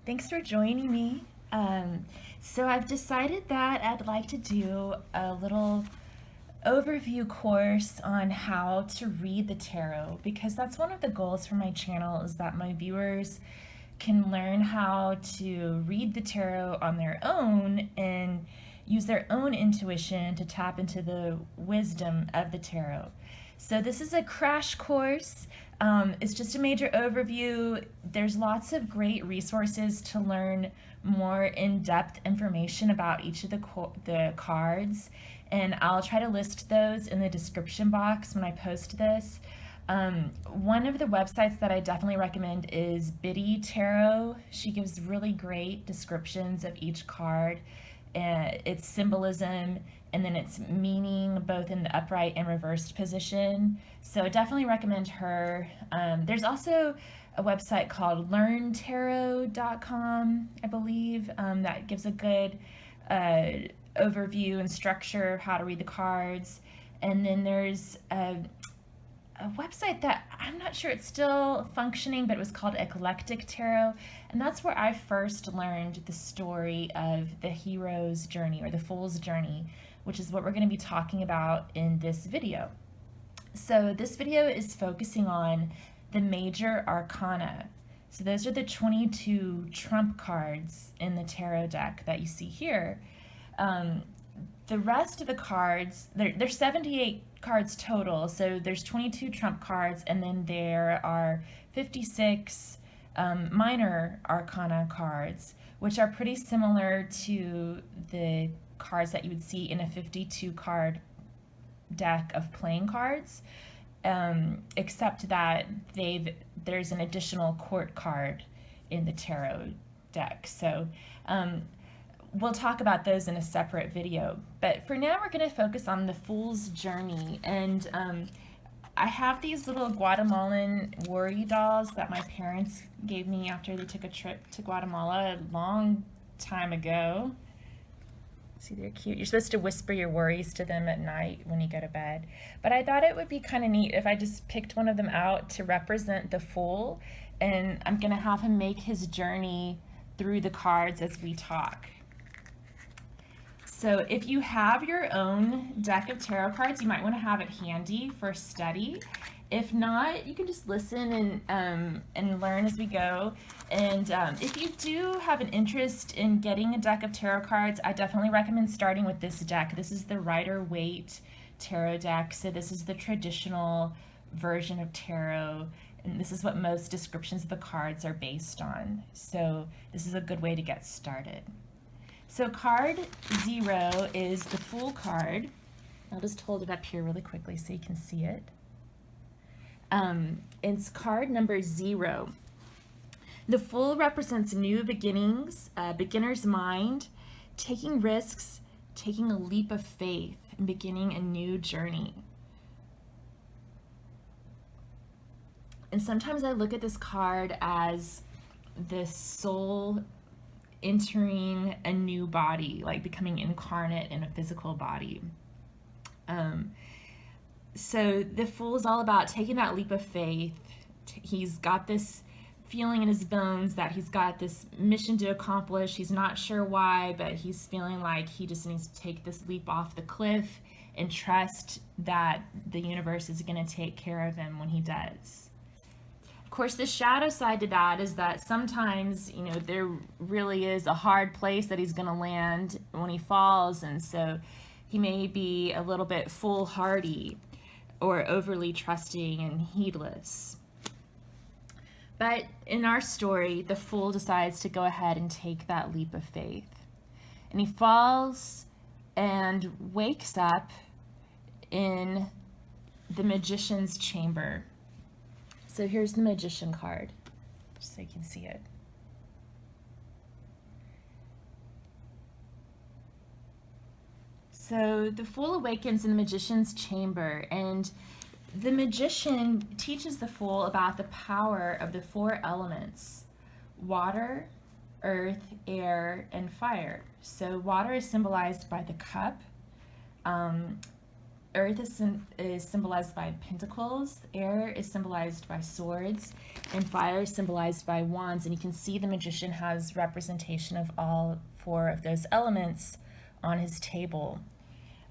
Thanks for joining me. So I've decided that I'd like to do a little overview course on how to read the tarot because that's one of the goals for my channel is that my viewers can learn how to read the tarot on their own and use their own intuition to tap into the wisdom of the tarot. So this is a crash course. It's just a major overview. There's lots of great resources to learn more in-depth information about each of the cards, and I'll try to list those in the description box when I post this. One of the websites that I definitely recommend is Biddy Tarot. She gives really great descriptions of each card, its symbolism, and then its meaning both in the upright and reversed position. So I definitely recommend her. There's also a website called learntarot.com, I believe, that gives a good overview and structure of how to read the cards. And then there's a website that I'm not sure it's still functioning, but it was called Eclectic Tarot, and that's where I first learned the story of the hero's journey or the fool's journey, which is what we're going to be talking about in this video. So this video is focusing on the major arcana. So those are the 22 trump cards in the tarot deck that you see here. The rest of the cards, there's 78 cards total, so there's 22 trump cards, and then there are 56 minor arcana cards, which are pretty similar to the cards that you would see in a 52 card deck of playing cards, except that there's an additional court card in the tarot deck. So we'll talk about those in a separate video, but for now we're going to focus on the fool's journey. And I have these little Guatemalan worry dolls that my parents gave me after they took a trip to Guatemala a long time ago. See, they're cute. You're supposed to whisper your worries to them at night when you go to bed. But I thought it would be kind of neat if I just picked one of them out to represent the fool, and I'm going to have him make his journey through the cards as we talk. So if you have your own deck of tarot cards, you might want to have it handy for study. If not, you can just listen and learn as we go. And if you do have an interest in getting a deck of tarot cards, I definitely recommend starting with this deck. This is the Rider-Waite tarot deck. So this is the traditional version of tarot, and this is what most descriptions of the cards are based on. So this is a good way to get started. So card 0 is the Fool card. I'll just hold it up here really quickly so you can see it. It's card number 0. The Fool represents new beginnings, a beginner's mind, taking risks, taking a leap of faith, and beginning a new journey. And sometimes I look at this card as the soul entering a new body, like becoming incarnate in a physical body. So the Fool is all about taking that leap of faith. He's got this feeling in his bones that he's got this mission to accomplish. He's not sure why, but he's feeling like he just needs to take this leap off the cliff and trust that the universe is going to take care of him when he does. Of course, the shadow side to that is that sometimes, you know, there really is a hard place that he's going to land when he falls, and so he may be a little bit foolhardy or overly trusting and heedless. But in our story, the Fool decides to go ahead and take that leap of faith. And he falls and wakes up in the Magician's chamber. So here's the Magician card, just so you can see it. So the Fool awakens in the Magician's chamber, and the Magician teaches the Fool about the power of the 4 elements: water, earth, air, and fire. So water is symbolized by the cup. earth is symbolized by pentacles, air is symbolized by swords, and fire is symbolized by wands. And you can see the magician has representation of all four of those elements on his table.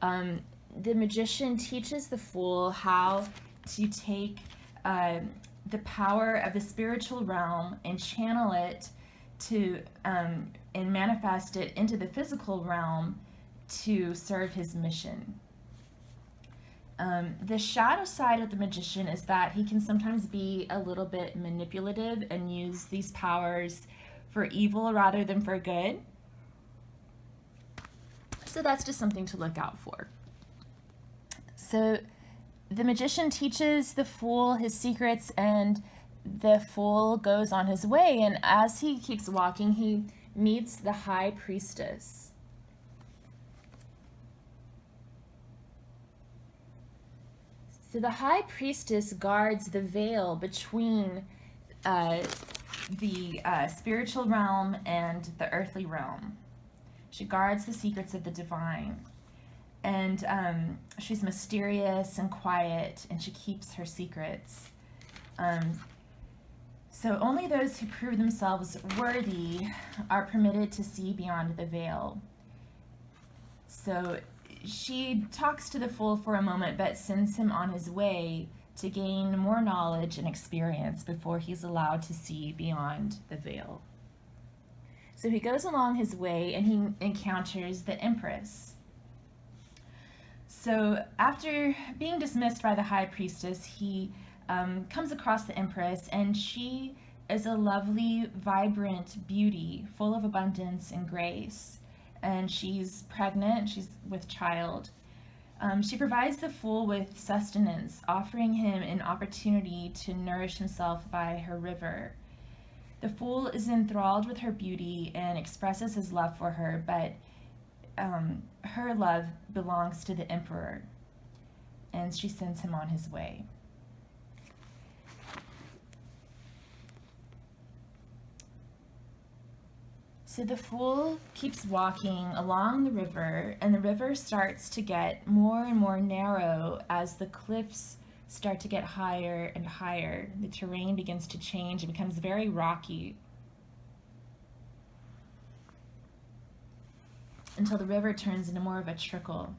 The magician teaches the fool how to take the power of the spiritual realm and channel it to and manifest it into the physical realm to serve his mission. The shadow side of the magician is that he can sometimes be a little bit manipulative and use these powers for evil rather than for good. So that's just something to look out for. So the magician teaches the fool his secrets, and the fool goes on his way. And as he keeps walking, he meets the high priestess. So the high priestess guards the veil between the spiritual realm and the earthly realm. She guards the secrets of the divine. And she's mysterious and quiet, and she keeps her secrets. So only those who prove themselves worthy are permitted to see beyond the veil. So she talks to the fool for a moment, but sends him on his way to gain more knowledge and experience before he's allowed to see beyond the veil. So he goes along his way and he encounters the Empress. So after being dismissed by the high priestess, he comes across the Empress, and she is a lovely, vibrant beauty, full of abundance and grace. And she's pregnant, she's with child. She provides the fool with sustenance, offering him an opportunity to nourish himself by her river. The fool is enthralled with her beauty and expresses his love for her, but her love belongs to the emperor, and she sends him on his way. So the fool keeps walking along the river, and the river starts to get more and more narrow as the cliffs start to get higher and higher. The terrain begins to change and becomes very rocky, until the river turns into more of a trickle.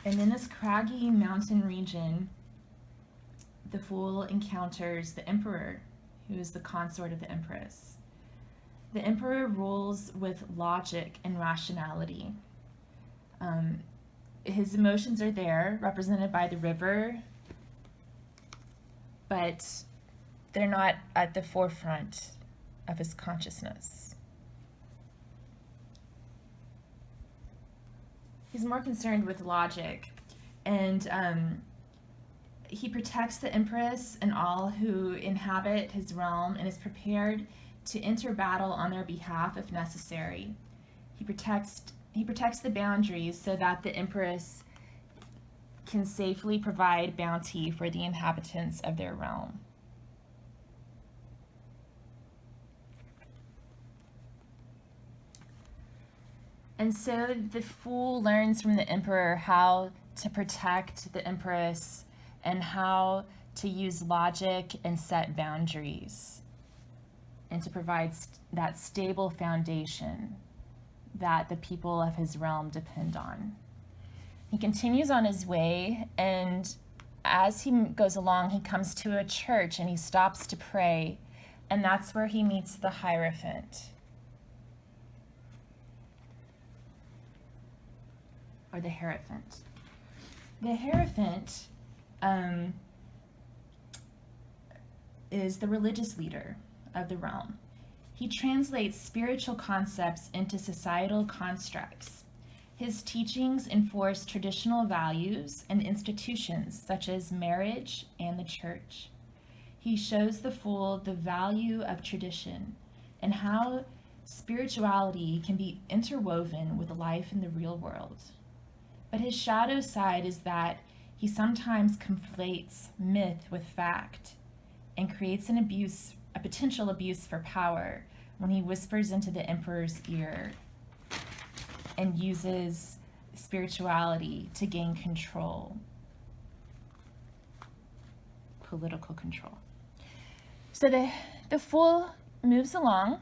And in this craggy mountain region, the fool encounters the emperor, who is the consort of the empress. The emperor rules with logic and rationality. His emotions are there, represented by the river, but they're not at the forefront of his consciousness. He's more concerned with logic, and he protects the empress and all who inhabit his realm, and is prepared to enter battle on their behalf if necessary. He protects the boundaries so that the empress can safely provide bounty for the inhabitants of their realm. And so the fool learns from the emperor how to protect the empress and how to use logic and set boundaries, and to provide that stable foundation that the people of his realm depend on. He continues on his way, and as he goes along, he comes to a church and he stops to pray, and that's where he meets the Hierophant, or the Hierophant. The Hierophant is the religious leader of the realm. He translates spiritual concepts into societal constructs. His teachings enforce traditional values and institutions such as marriage and the church. He shows the fool the value of tradition and how spirituality can be interwoven with life in the real world. But his shadow side is that he sometimes conflates myth with fact and creates a potential abuse for power when he whispers into the emperor's ear and uses spirituality to gain control, political control. So the fool moves along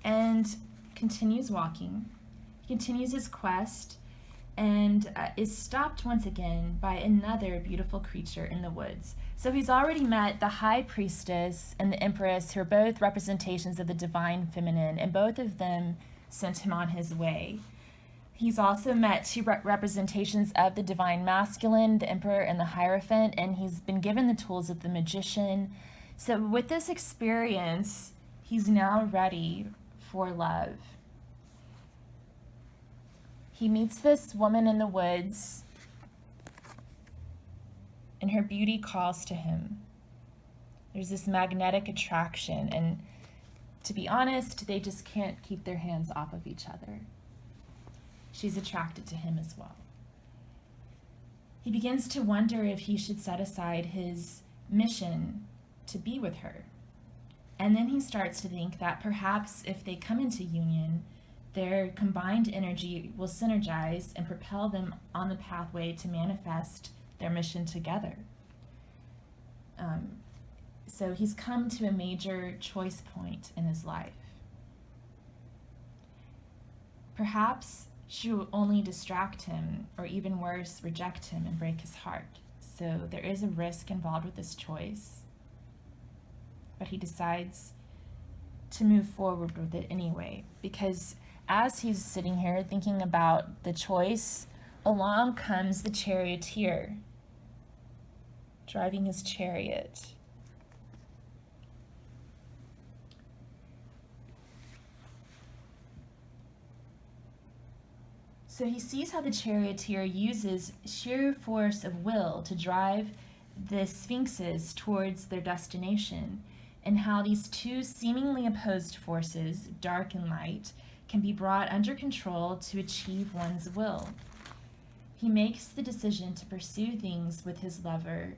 and continues walking. He continues his quest and is stopped once again by another beautiful creature in the woods. So he's already met the high priestess and the empress, who are both representations of the divine feminine, and both of them sent him on his way. He's also met two representations of the divine masculine, the emperor and the hierophant, and he's been given the tools of the magician. So with this experience, he's now ready for love. He meets this woman in the woods, and her beauty calls to him. There's this magnetic attraction, and to be honest, they just can't keep their hands off of each other. She's attracted to him as well. He begins to wonder if he should set aside his mission to be with her. And then he starts to think that perhaps if they come into union, their combined energy will synergize and propel them on the pathway to manifest their mission together. So he's come to a major choice point in his life. Perhaps she will only distract him, or even worse, reject him and break his heart. So there is a risk involved with this choice, but he decides to move forward with it anyway, because as he's sitting here thinking about the choice, along comes the charioteer, driving his chariot. So he sees how the charioteer uses sheer force of will to drive the sphinxes towards their destination, and how these two seemingly opposed forces, dark and light, can be brought under control to achieve one's will. He makes the decision to pursue things with his lover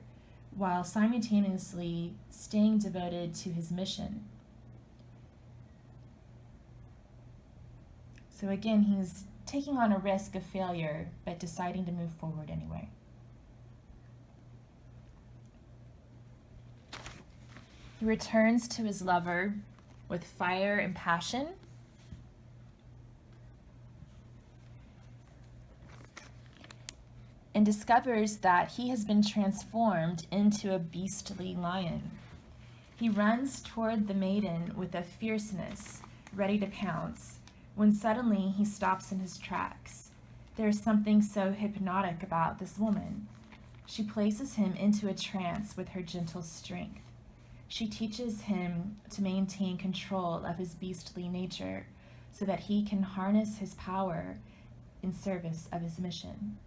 while simultaneously staying devoted to his mission. So again, he's taking on a risk of failure, but deciding to move forward anyway. He returns to his lover with fire and passion, and discovers that he has been transformed into a beastly lion. He runs toward the maiden with a fierceness, ready to pounce, when suddenly he stops in his tracks. There is something so hypnotic about this woman. She places him into a trance with her gentle strength. She teaches him to maintain control of his beastly nature so that he can harness his power in service of his mission.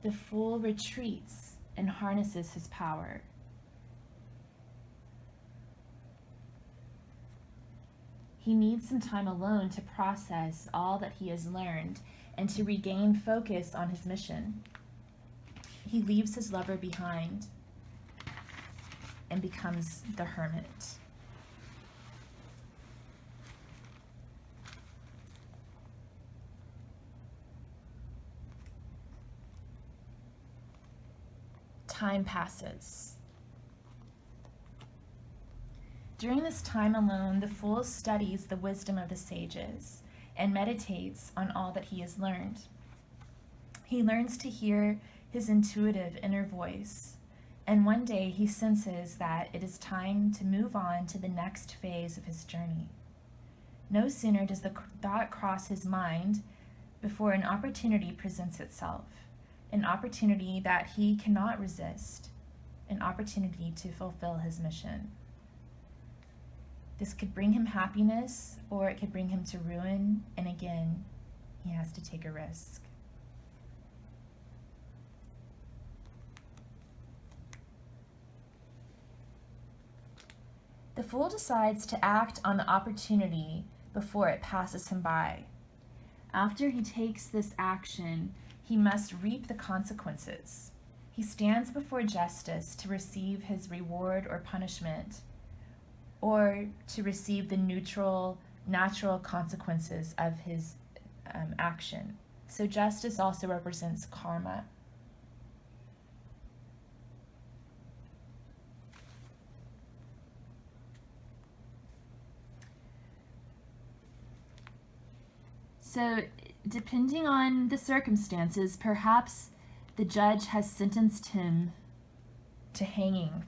The fool retreats and harnesses his power. He needs some time alone to process all that he has learned and to regain focus on his mission. He leaves his lover behind and becomes the hermit. Time passes. During this time alone, the fool studies the wisdom of the sages and meditates on all that he has learned. He learns to hear his intuitive inner voice, and one day he senses that it is time to move on to the next phase of his journey. No sooner does the thought cross his mind before an opportunity presents itself. An opportunity that he cannot resist, an opportunity to fulfill his mission. This could bring him happiness, or it could bring him to ruin, and again, he has to take a risk. The fool decides to act on the opportunity before it passes him by. After he takes this action, he must reap the consequences. He stands before justice to receive his reward or punishment, or to receive the neutral, natural consequences of his action. So justice also represents karma. So, depending on the circumstances, perhaps the judge has sentenced him to hanging.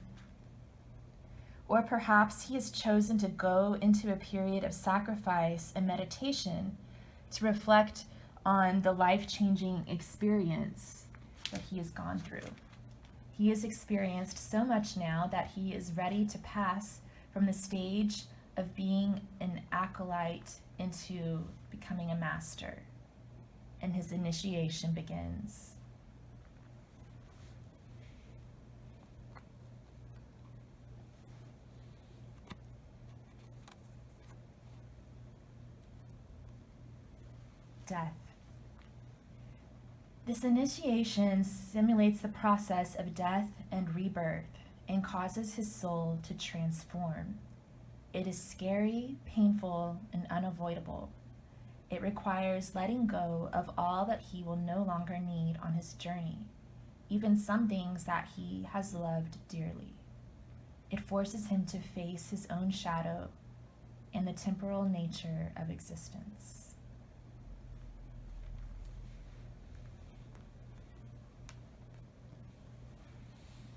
Or perhaps he has chosen to go into a period of sacrifice and meditation to reflect on the life-changing experience that he has gone through. He has experienced so much now that he is ready to pass from the stage of being an acolyte into becoming a master, and his initiation begins. Death. This initiation simulates the process of death and rebirth and causes his soul to transform. It is scary, painful, and unavoidable. It requires letting go of all that he will no longer need on his journey, even some things that he has loved dearly. It forces him to face his own shadow and the temporal nature of existence.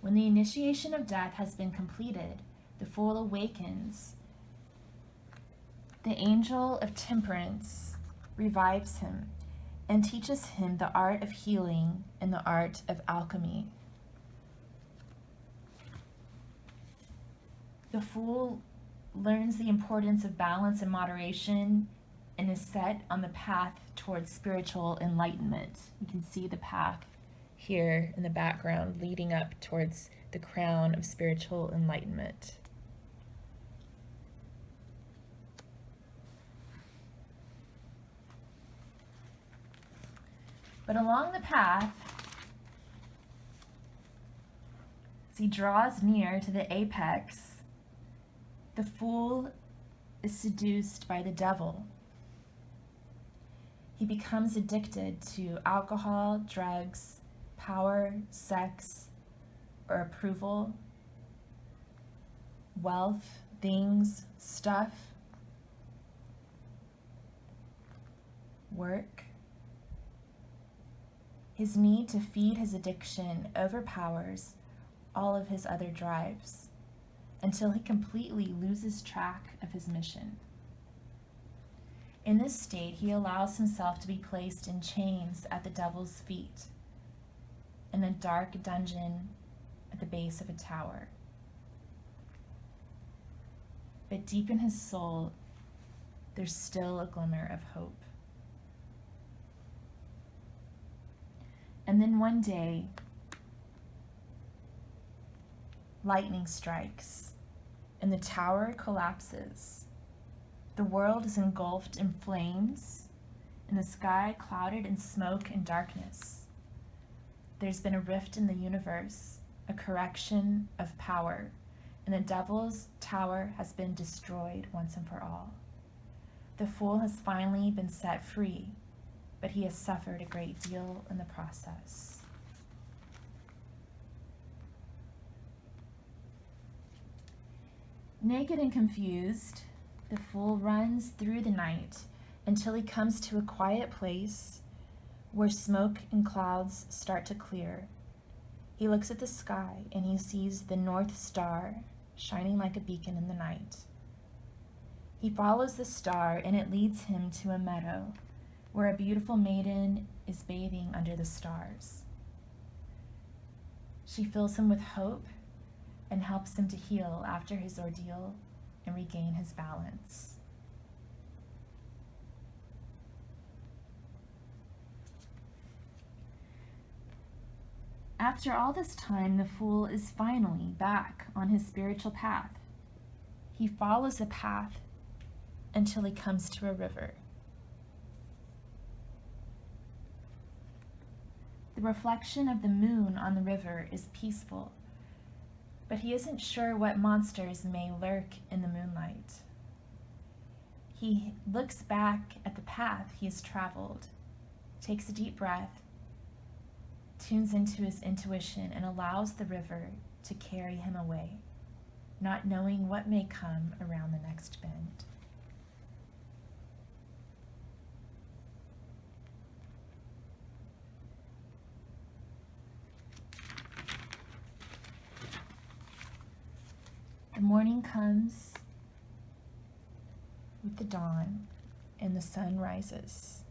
When the initiation of death has been completed, the fool awakens. The angel of temperance revives him and teaches him the art of healing and the art of alchemy. The fool learns the importance of balance and moderation and is set on the path towards spiritual enlightenment. You can see the path here in the background leading up towards the crown of spiritual enlightenment. But along the path, as he draws near to the apex, the fool is seduced by the devil. He becomes addicted to alcohol, drugs, power, sex, or approval, wealth, things, stuff, work. His need to feed his addiction overpowers all of his other drives until he completely loses track of his mission. In this state, he allows himself to be placed in chains at the devil's feet in a dark dungeon at the base of a tower. But deep in his soul, there's still a glimmer of hope. And then one day, lightning strikes, and the tower collapses. The world is engulfed in flames, and the sky clouded in smoke and darkness. There's been a rift in the universe, a correction of power, and the devil's tower has been destroyed once and for all. The fool has finally been set free, but he has suffered a great deal in the process. Naked and confused, the fool runs through the night until he comes to a quiet place where smoke and clouds start to clear. He looks at the sky and he sees the North Star shining like a beacon in the night. He follows the star and it leads him to a meadow where a beautiful maiden is bathing under the stars. She fills him with hope and helps him to heal after his ordeal and regain his balance. After all this time, the fool is finally back on his spiritual path. He follows the path until he comes to a river. The reflection of the moon on the river is peaceful, but he isn't sure what monsters may lurk in the moonlight. He looks back at the path he has traveled, takes a deep breath, tunes into his intuition, and allows the river to carry him away, not knowing what may come around the next bend. The morning comes with the dawn, and the sun rises.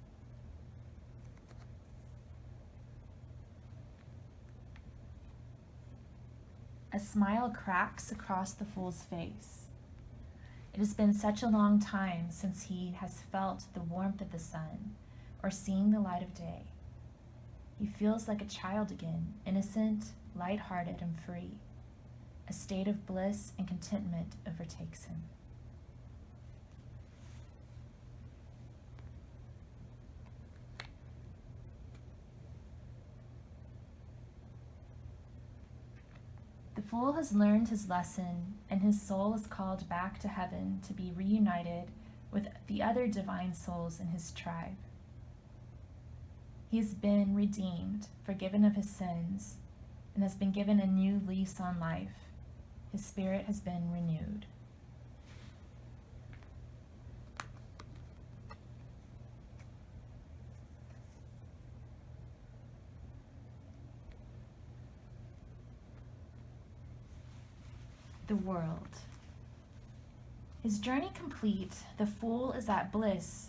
A smile cracks across the fool's face. It has been such a long time since he has felt the warmth of the sun or seen the light of day. He feels like a child again, innocent, light-hearted, and free. A state of bliss and contentment overtakes him. The fool has learned his lesson, and his soul is called back to heaven to be reunited with the other divine souls in his tribe. He has been redeemed, forgiven of his sins, and has been given a new lease on life. His spirit has been renewed. The world. His journey complete, the fool is at bliss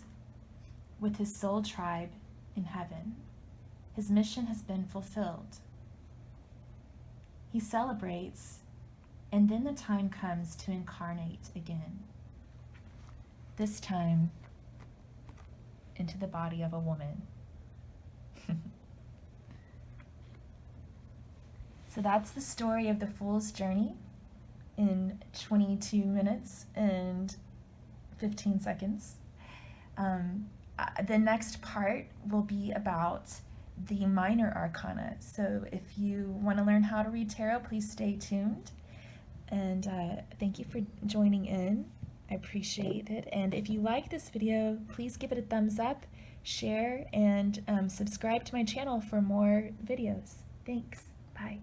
with his soul tribe in heaven. His mission has been fulfilled. He celebrates, and then the time comes to incarnate again. This time into the body of a woman. So that's the story of the fool's journey in 22 minutes and 15 seconds. The next part will be about the minor arcana. So if you want to learn how to read tarot, please stay tuned. And thank you for joining in. I appreciate it. And if you like this video, please give it a thumbs up, share, and subscribe to my channel for more videos. Thanks. Bye.